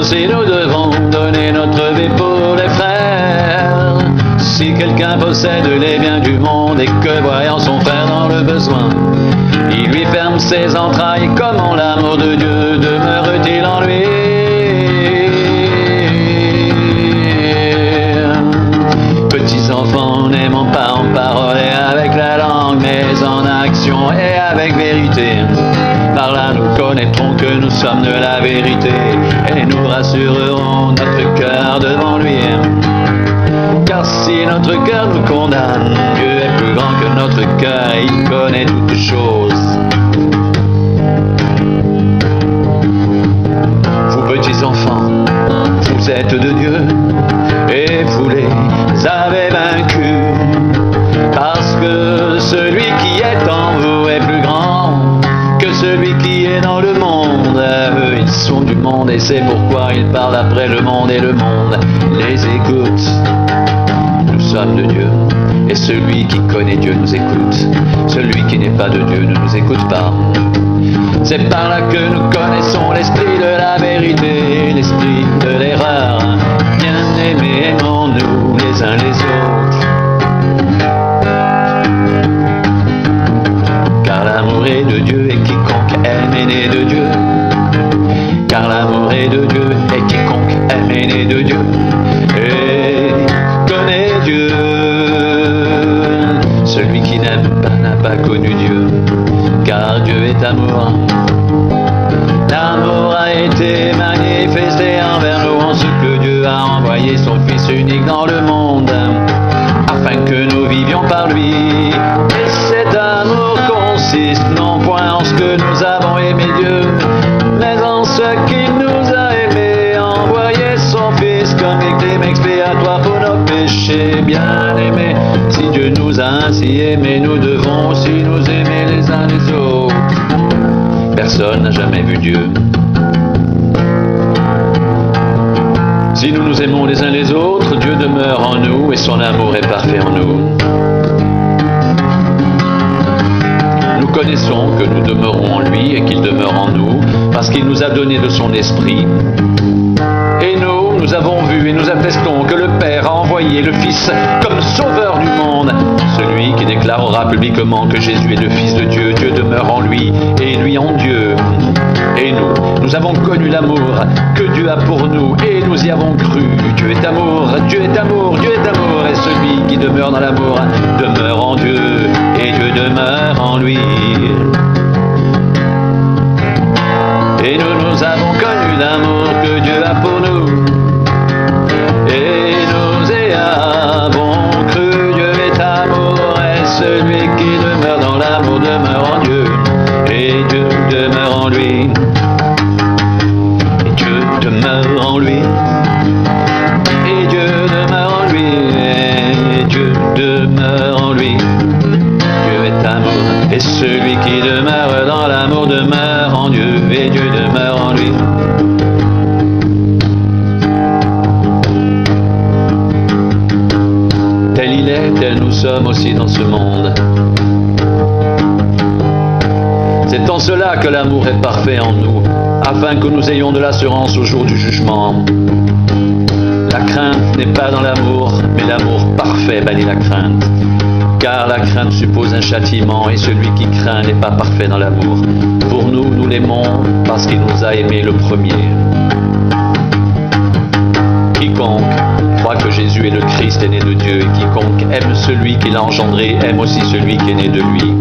aussi nous devons donner notre vie pour les frères. Si quelqu'un possède les biens du monde et que voyant son frère dans le besoin, il lui ferme ses entrailles, comment l'amour de Dieu demeure-t-il en lui? Petits enfants, n'aimons pas en parole et avec la langue, mais en action et avec vérité. Par là nous connaîtrons que nous sommes de la vérité et nous rassurerons notre cœur devant lui. Car si notre cœur nous condamne, Dieu est plus grand que notre cœur, il connaît toutes choses. Vous petits enfants, vous êtes de Dieu et vous les avez vaincus, parce que celui qui est en vous est plus grand que celui qui est dans le monde. Eux, ils sont du monde et c'est pourquoi ils parlent après le monde et le monde les écoute. Nous sommes de Dieu et celui qui connaît Dieu nous écoute. Celui qui n'est pas de Dieu ne nous écoute pas. C'est par là que nous connaissons l'esprit de la vérité, l'esprit de l'erreur. Bien-aimés, aimons-nous les uns les autres. Car l'amour est de Dieu et quiconque aime est né de Dieu. Car l'amour est de Dieu et quiconque aime est né de Dieu. Et connaît Dieu. Celui qui n'aime pas n'a pas connu Dieu, car Dieu est amour. L'amour a été manifesté envers nous en ce que Dieu a envoyé son Fils unique dans le monde, afin que nous vivions par lui. Et cet amour consiste non point en ce que nous avons aimé Dieu, mais en ce qu'il nous a aimés, envoyé son Fils comme victime expiatoire pour nos péchés. Bien-aimés, si Dieu nous a ainsi aimés, nous devons aussi nous aimer les uns les autres. Personne n'a jamais vu Dieu. Si nous nous aimons les uns les autres, Dieu demeure en nous et son amour est parfait en nous. Nous connaissons que nous demeurons en lui et qu'il demeure en nous, parce qu'il nous a donné de son esprit. Et nous avons vu et nous attestons que le Père a envoyé le Fils comme sauveur du monde, celui qui déclarera publiquement que Jésus est le Fils de Dieu. Dieu demeure en lui et lui en Dieu. Et nous avons connu l'amour que Dieu a pour nous et nous y avons cru. Dieu est amour, Dieu est amour, Dieu est amour, et celui qui demeure dans l'amour demeure en Dieu et Dieu demeure en lui. Et nous avons connu l'amour que Dieu a pour nous. Et nous y avons cru. Dieu est amour et celui qui demeure dans l'amour demeure en Dieu et Dieu demeure en lui. Et Dieu demeure en lui. Et Dieu demeure en lui. Et Dieu demeure en lui. Dieu est amour et celui qui demeure dans l'amour demeure en Dieu et Dieu demeure en lui. Tel il est, tel nous sommes aussi dans ce monde. C'est en cela que l'amour est parfait en nous, afin que nous ayons de l'assurance au jour du jugement. La crainte n'est pas dans l'amour, mais l'amour parfait bannit la crainte. Car la crainte suppose un châtiment, et celui qui craint n'est pas parfait dans l'amour. Pour nous, nous l'aimons parce qu'il nous a aimés le premier. Quiconque croit que Jésus est le Christ est né de Dieu, et quiconque aime celui qui l'a engendré aime aussi celui qui est né de lui.